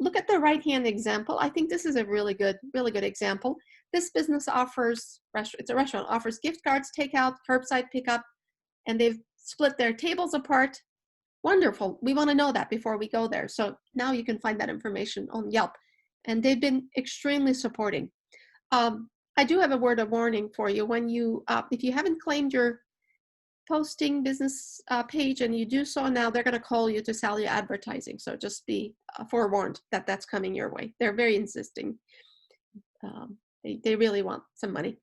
Look at the right-hand example. I think this is a really good example. This business offers, it's a restaurant, offers gift cards, takeout, curbside pickup, and they've split their tables apart. Wonderful. We want to know that before we go there. So now you can find that information on Yelp, and they've been extremely supporting. I do have a word of warning for you. When you, if you haven't claimed your posting business page and you do so now, they're going to call you to sell you advertising. So just be forewarned that that's coming your way. They're very insisting. They really want some money.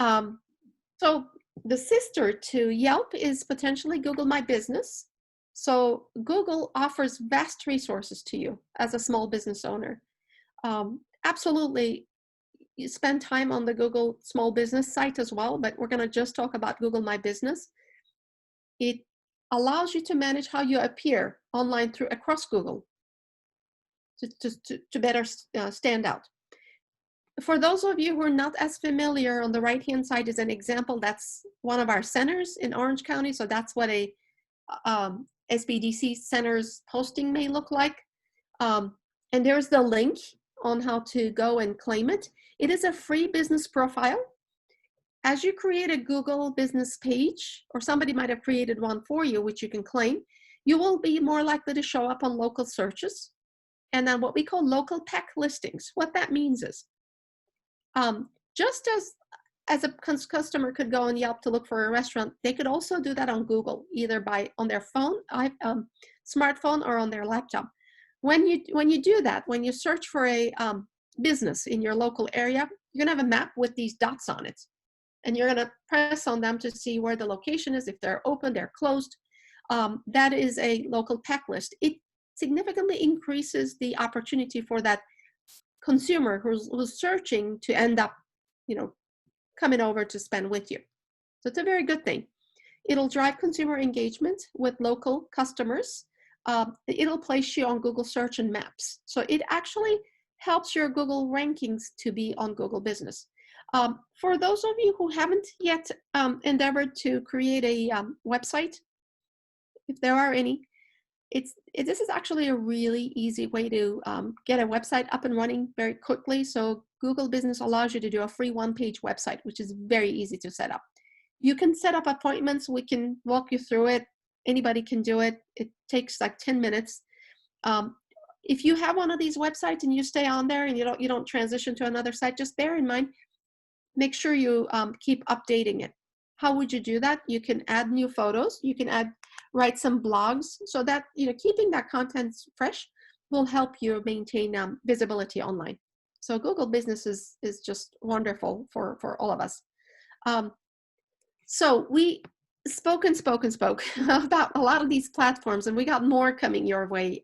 So the sister to Yelp is potentially Google My Business. So Google offers vast resources to you as a small business owner. Absolutely, you spend time on the Google Small Business site as well, but we're going to just talk about Google My Business. It allows you to manage how you appear online through across Google to better stand out. For those of you who are not as familiar, on the right-hand side is an example. That's one of our centers in Orange County. So that's what a SBDC center's posting may look like. And there's the link on how to go and claim it. It is a free business profile. As you create a Google business page, or somebody might have created one for you, which you can claim, you will be more likely to show up on local searches. And then what we call local PEC listings. What that means is, just as a customer could go on Yelp to look for a restaurant, they could also do that on Google, either on their phone, smartphone, or on their laptop. When you do that, when you search for a business in your local area, you're gonna have a map with these dots on it, and you're gonna press on them to see where the location is, if they're open, they're closed. That is a local PEC list. It significantly increases the opportunity for that consumer who's searching to end up, coming over to spend with you. So it's a very good thing. It'll drive consumer engagement with local customers. It'll place you on Google Search and Maps. So it actually helps your Google rankings to be on Google Business. For those of you who haven't yet endeavored to create a website, if there are any, this is actually a really easy way to get a website up and running very quickly. So Google Business allows you to do a free one-page website, which is very easy to set up. You can set up appointments. We can walk you through it. Anybody can do it. It takes like 10 minutes. If you have one of these websites and you stay on there and you don't transition to another site, just bear in mind, make sure you keep updating it. How would you do that? You can add new photos. You can write some blogs, so that keeping that content fresh will help you maintain visibility online. So Google Business is just wonderful for all of us. So we spoke about a lot of these platforms, and we got more coming your way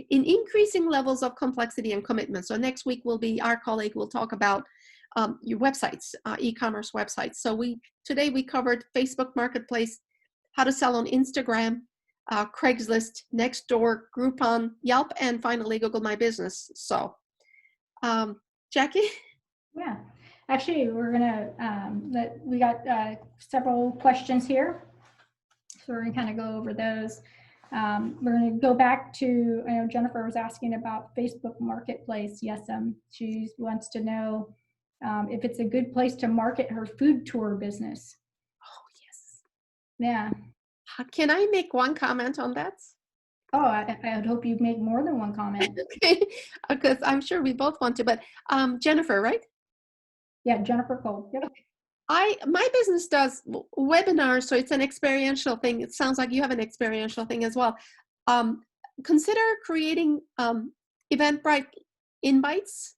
in increasing levels of complexity and commitment. So next week our colleague will talk about your websites, e-commerce websites. So today we covered Facebook Marketplace, how to sell on Instagram, Craigslist, Nextdoor, Groupon, Yelp, and finally Google My Business. So, Jackie? Yeah, actually, we're gonna we got several questions here, so we're gonna kind of go over those. We're gonna go back to, I know Jennifer was asking about Facebook Marketplace. Yes, she wants to know if it's a good place to market her food tour business. Oh, yes. Yeah. Can I make one comment on that? Oh, I would hope you'd make more than one comment. Okay, because I'm sure we both want to, but Jennifer, right? Yeah, Jennifer Cole. Yep. My business does webinars, so it's an experiential thing. It sounds like you have an experiential thing as well. Consider creating Eventbrite invites,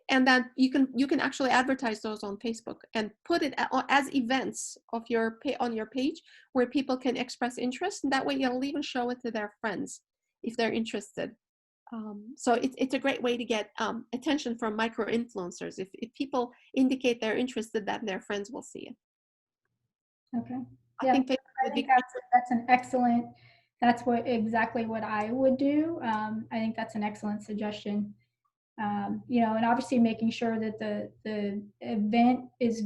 and that you can actually advertise those on Facebook and put it as events on your page where people can express interest, and that way you'll even show it to their friends if they're interested. So it's a great way to get attention from micro influencers. If people indicate they're interested, then their friends will see it. Okay. I think that's an excellent. That's exactly what I would do. I think that's an excellent suggestion. And obviously making sure that the event is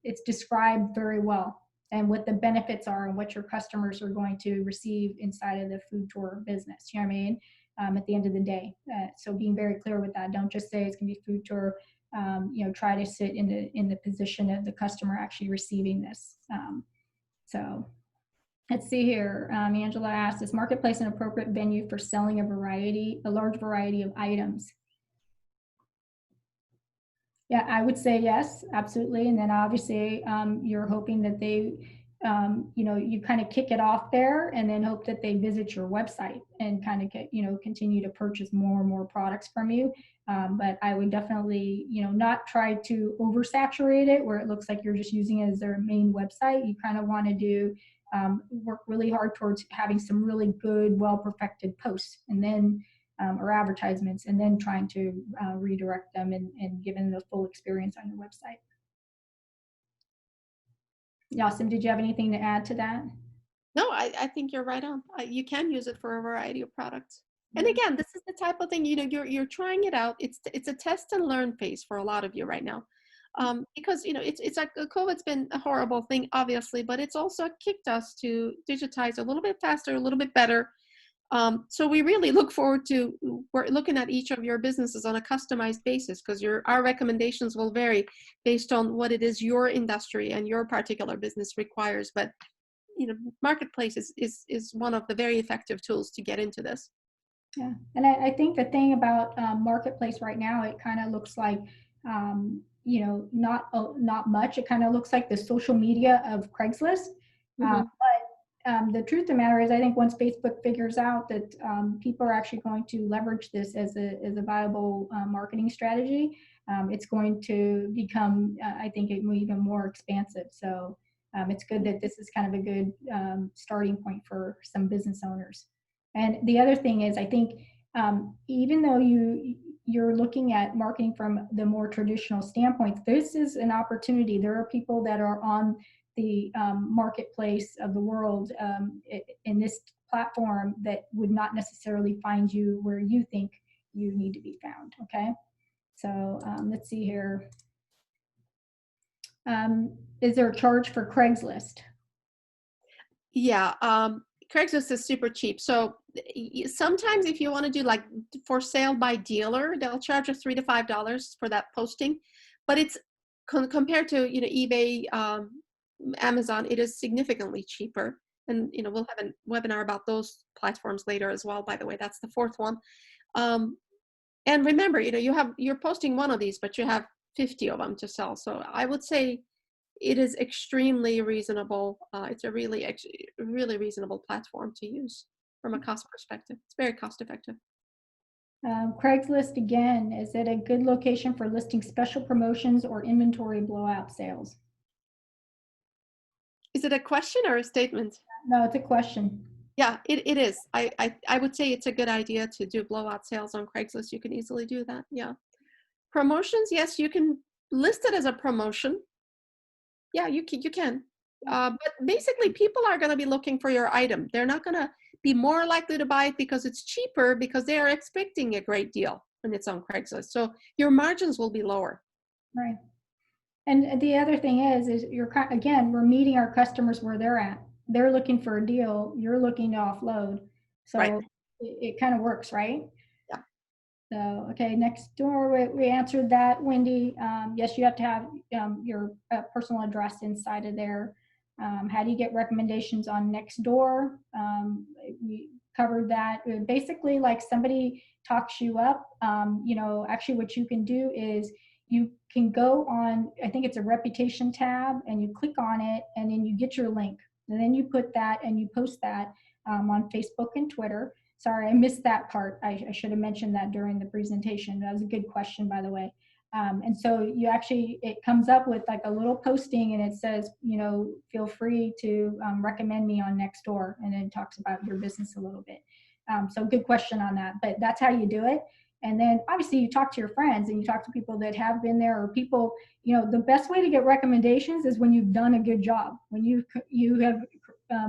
it's described very well, and what the benefits are and what your customers are going to receive inside of the food tour business. You know what I mean? At the end of the day. So being very clear with that. Don't just say it's going to be food tour. Try to sit in the position of the customer actually receiving this. So let's see here. Angela asked, is Marketplace an appropriate venue for selling a large variety of items? Yeah, I would say yes, absolutely. And then obviously you're hoping that you kind of kick it off there, and then hope that they visit your website and kind of continue to purchase more and more products from you. But I would definitely, not try to oversaturate it where it looks like you're just using it as their main website. You kind of want to do work really hard towards having some really good, well-perfected posts, and then or advertisements, and then trying to redirect them and give them the full experience on your website. Yasim, did you have anything to add to that? No, I think you're right on. You can use it for a variety of products. And Yeah. again, this is the type of thing, you're trying it out. It's a test and learn phase for a lot of you right now. Because it's like COVID's been a horrible thing, obviously, but it's also kicked us to digitize a little bit faster, a little bit better. So we really look forward to, we're looking at each of your businesses on a customized basis, because our recommendations will vary based on what it is your industry and your particular business requires. But marketplace is one of the very effective tools to get into this. Yeah, and I think the thing about marketplace right now, it kind of looks like not much. It kind of looks like the social media of Craigslist. Mm-hmm. But the truth of the matter is, I think once Facebook figures out that people are actually going to leverage this as a viable marketing strategy, it's going to become, I think, even more expansive. So it's good that this is kind of a good starting point for some business owners. And the other thing is, I think even though you're looking at marketing from the more traditional standpoint, this is an opportunity. There are people that are on the marketplace of the world in this platform that would not necessarily find you where you think you need to be found. Okay, so let's see here. Is there a charge for Craigslist? Yeah, Craigslist is super cheap. So sometimes if you want to do like for sale by dealer, they'll charge you $3 to $5 for that posting. But it's compared to eBay, Amazon, it is significantly cheaper. And we'll have a webinar about those platforms later as well. By the way, that's the fourth one. And remember, you're posting one of these, but you have 50 of them to sell. So I would say it is extremely reasonable. It's a really reasonable platform to use from a cost perspective. It's very cost effective. Craigslist, again, is it a good location for listing special promotions or inventory blowout sales? Is it a question or a statement? No, it's a question. Yeah, it is. I would say it's a good idea to do blowout sales on Craigslist. You can easily do that. Yeah. Promotions, yes, you can list it as a promotion. Yeah, you can. But basically, people are going to be looking for your item. They're not going to be more likely to buy it because it's cheaper, because they are expecting a great deal when it's on Craigslist. So your margins will be lower. Right. And the other thing is we're meeting our customers where they're at. They're looking for a deal. You're looking to offload. So right. it kind of works, right? Yeah. So, okay, Nextdoor, we answered that, Wendy. Yes, you have to have your personal address inside of there. How do you get recommendations on Nextdoor? We covered that. Basically, like somebody talks you up, actually what you can do is you can go on, I think it's a reputation tab, and you click on it, and then you get your link. And then you put that and you post that on Facebook and Twitter. Sorry, I missed that part. I should have mentioned that during the presentation. That was a good question, by the way. And so it comes up with like a little posting, and it says, feel free to recommend me on Nextdoor, and then it talks about your business a little bit. So good question on that, but that's how you do it. And then obviously you talk to your friends, and you talk to people that have been there, or people, the best way to get recommendations is when you've done a good job, when you have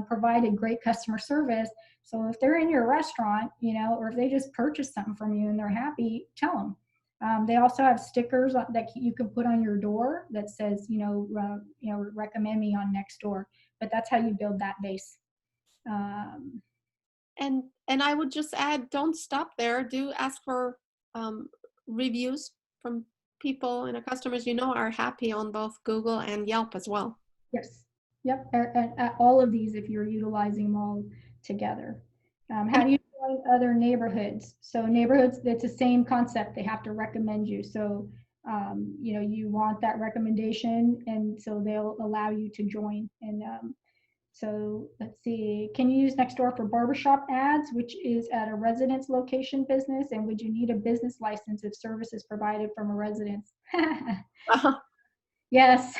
provided great customer service. So if they're in your restaurant, or if they just purchased something from you and they're happy, tell them. They also have stickers that you can put on your door that says, recommend me on Nextdoor. But that's how you build that base. And I would just add, don't stop there. Do ask for reviews from people and customers are happy on both Google and Yelp as well. Yes. Yep. At all of these, if you're utilizing them all together. How do you join other neighborhoods? So neighborhoods, it's the same concept. They have to recommend you. So, you want that recommendation, and so they'll allow you to join. And so let's see, can you use Nextdoor for barbershop ads, which is at a residence location business? And would you need a business license if service is provided from a residence? Yes.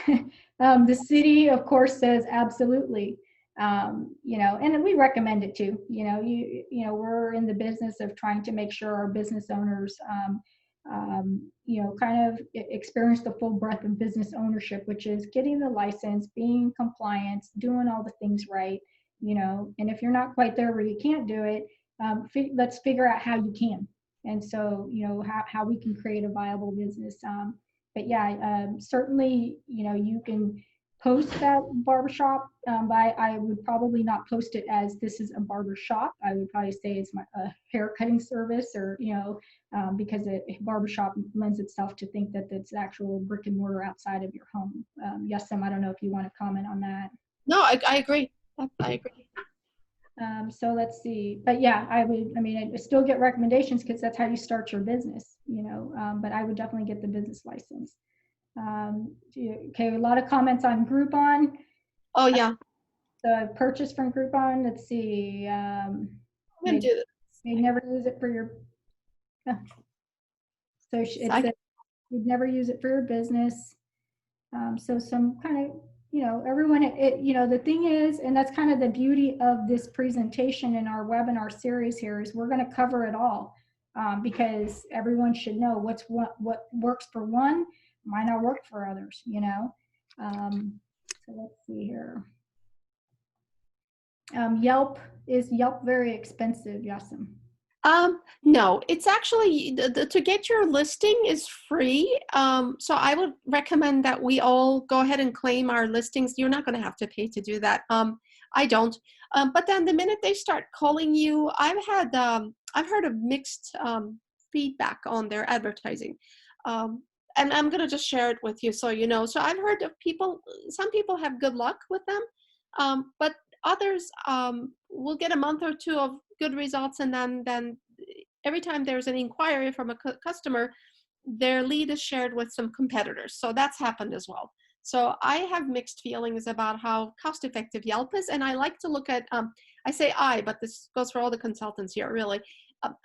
The city, of course, says absolutely. You know, and we recommend it too. You know, we're in the business of trying to make sure our business owners, you know, kind of experience the full breadth of business ownership, which is getting the license, being compliant, doing all the things right, you know. And if you're not quite there where you can't do it, let's figure out how you can. And so, you know, how we can create a viable business. But yeah, certainly, you know, you can post that barbershop, but I would probably not post it as this is a barbershop. I would probably say it's a hair cutting service, or, you know, because a barbershop lends itself to think that it's actual brick and mortar outside of your home. Yes, Sam, I don't know if you want to comment on that. No, I agree. I agree. So let's see, but yeah, I mean, I still get recommendations because that's how you start your business, you know, but I would definitely get the business license. Okay, a lot of comments on Groupon. Oh yeah, So I've purchased from Groupon. Let's see. I'm gonna do this. They never use it for your. So it says you'd never use it for your business. So some kind of, you know, everyone, you know, the thing is, and that's kind of the beauty of this presentation in our webinar series here, is we're going to cover it all, because everyone should know what works for one might not work for others, you know. So let's see here. Is Yelp very expensive, Yasim? No, it's actually to get your listing is free. So I would recommend that we all go ahead and claim our listings. You're not going to have to pay to do that. I don't. But then the minute they start calling you, I've heard of mixed feedback on their advertising. And I'm going to just share it with you so you know. So I've heard of some people have good luck with them, but others will get a month or two of good results, and then every time there's an inquiry from a customer, their lead is shared with some competitors. So that's happened as well. So I have mixed feelings about how cost effective Yelp is, and I like to look at, I say but this goes for all the consultants here really,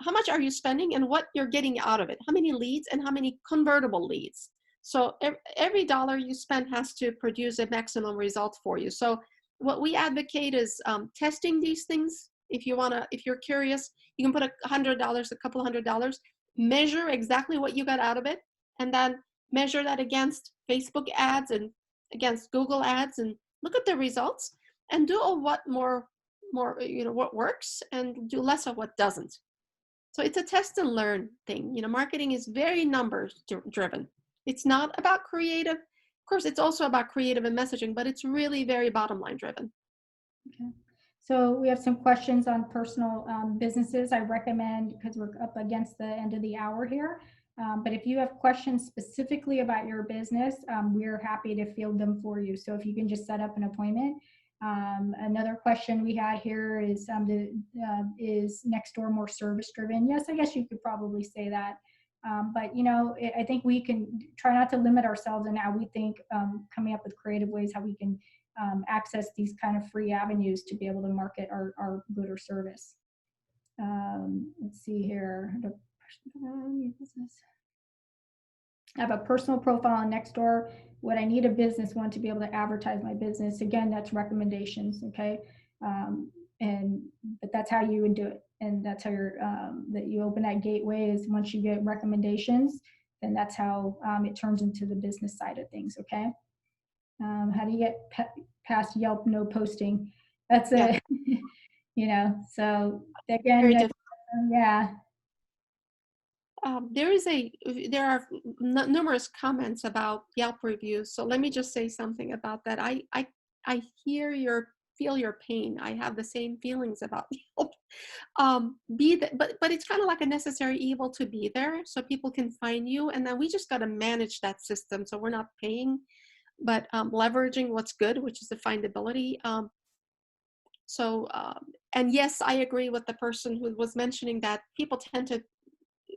how much are you spending and what you're getting out of it, how many leads and how many convertible leads. So every dollar you spend has to produce a maximum result for you. So what we advocate is testing these things. If you're curious, you can put $100, a couple $100, measure exactly what you got out of it, and then measure that against Facebook ads and against Google ads, and look at the results and do what more, you know, what works, and do less of what doesn't. So it's a test and learn thing. You know, marketing is very numbers driven. It's not about creative. Of course, it's also about creative and messaging, but it's really very bottom line driven. Okay. So we have some questions on personal businesses. I recommend, because we're up against the end of the hour here, but if you have questions specifically about your business, we're happy to field them for you. So if you can just set up an appointment. Another question we had here is, is Nextdoor more service driven? Yes, I guess you could probably say that. But, you know, I think we can try not to limit ourselves, and now we think coming up with creative ways how we can access these kind of free avenues to be able to market our good or service. Let's see here. I have a personal profile on Nextdoor. Would I need a business one to be able to advertise my business? Again, that's recommendations, okay? But that's how you would do it. And that's how that you open that gateway, is once you get recommendations, then that's how it turns into the business side of things, okay? How do you get past Yelp no posting? That's it. You know, so again, yeah. There are numerous comments about Yelp reviews. So let me just say something about that. I feel your pain. I have the same feelings about Yelp. But it's kind of like a necessary evil to be there so people can find you. And then we just got to manage that system. So we're not paying, but leveraging what's good, which is the findability. And yes, I agree with the person who was mentioning that people tend to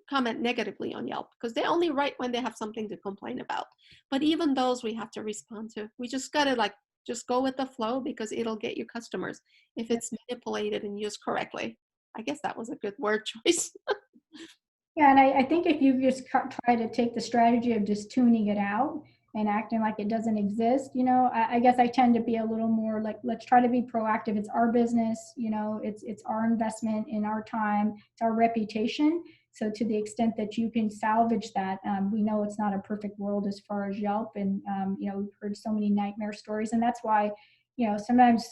comment negatively on Yelp because they only write when they have something to complain about. But even those we have to respond to. We just got to just go with the flow, because it'll get you customers if it's manipulated and used correctly. I guess that was a good word choice. Yeah, and I think if you just try to take the strategy of just tuning it out, and acting like it doesn't exist. You know, I guess I tend to be a little more like, let's try to be proactive. It's our business, you know, it's our investment in our time, it's our reputation. So to the extent that you can salvage that, we know it's not a perfect world as far as Yelp, and you know, we've heard so many nightmare stories, and that's why, you know, sometimes,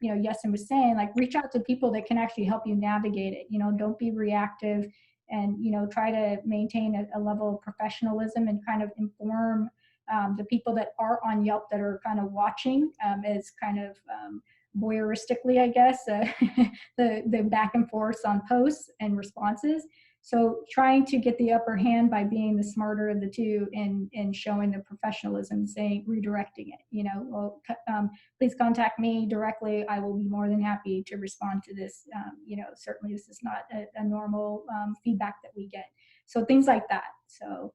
you know, Yesin was saying, like, reach out to people that can actually help you navigate it. You know, don't be reactive, and, you know, try to maintain a level of professionalism and kind of inform the people that are on Yelp that are kind of watching, as kind of voyeuristically, I guess, the back and forth on posts and responses. So trying to get the upper hand by being the smarter of the two, and showing the professionalism, saying, redirecting it, you know, well, please contact me directly. I will be more than happy to respond to this. You know, certainly this is not a normal feedback that we get. So things like that. So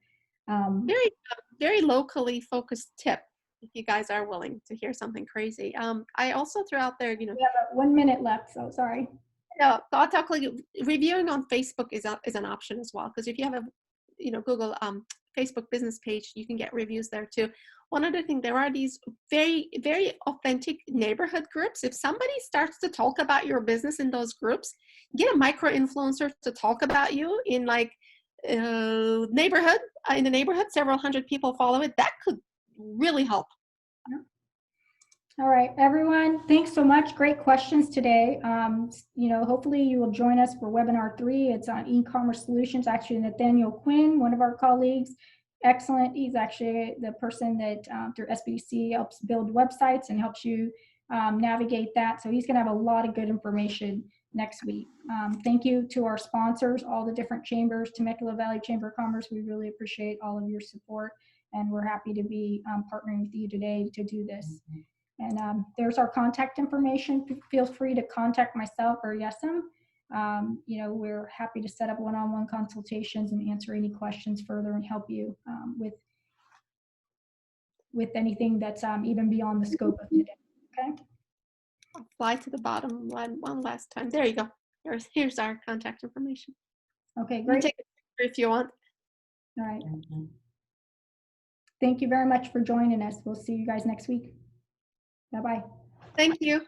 Very, very locally focused tip, if you guys are willing to hear something crazy. I also threw out there, you know, we have 1 minute left, so sorry. yeah, automatically reviewing on Facebook is an option as well, because if you have a, you know, Google Facebook business page, you can get reviews there too. One other thing, there are these very, very authentic neighborhood groups. If somebody starts to talk about your business in those groups, get a micro influencer to talk about you in like neighborhood, in the neighborhood, several hundred people follow it. That could really help. All right, everyone, thanks so much. Great questions today. You know, hopefully you will join us for webinar 3. It's on e-commerce solutions. Actually, Nathaniel Quinn, one of our colleagues, excellent. He's actually the person that through SBDC helps build websites and helps you navigate that. So he's going to have a lot of good information next week. Thank you to our sponsors, all the different chambers, Temecula Valley Chamber of Commerce. We really appreciate all of your support, and we're happy to be partnering with you today to do this. And there's our contact information. Feel free to contact myself or Yesim. You know, we're happy to set up one-on-one consultations and answer any questions further and help you with anything that's even beyond the scope of today. Okay. I'll fly to the bottom one last time. There you go. Here's our contact information. Okay, great. Take a picture if you want. All right. Thank you very much for joining us. We'll see you guys next week. Bye-bye. Thank you.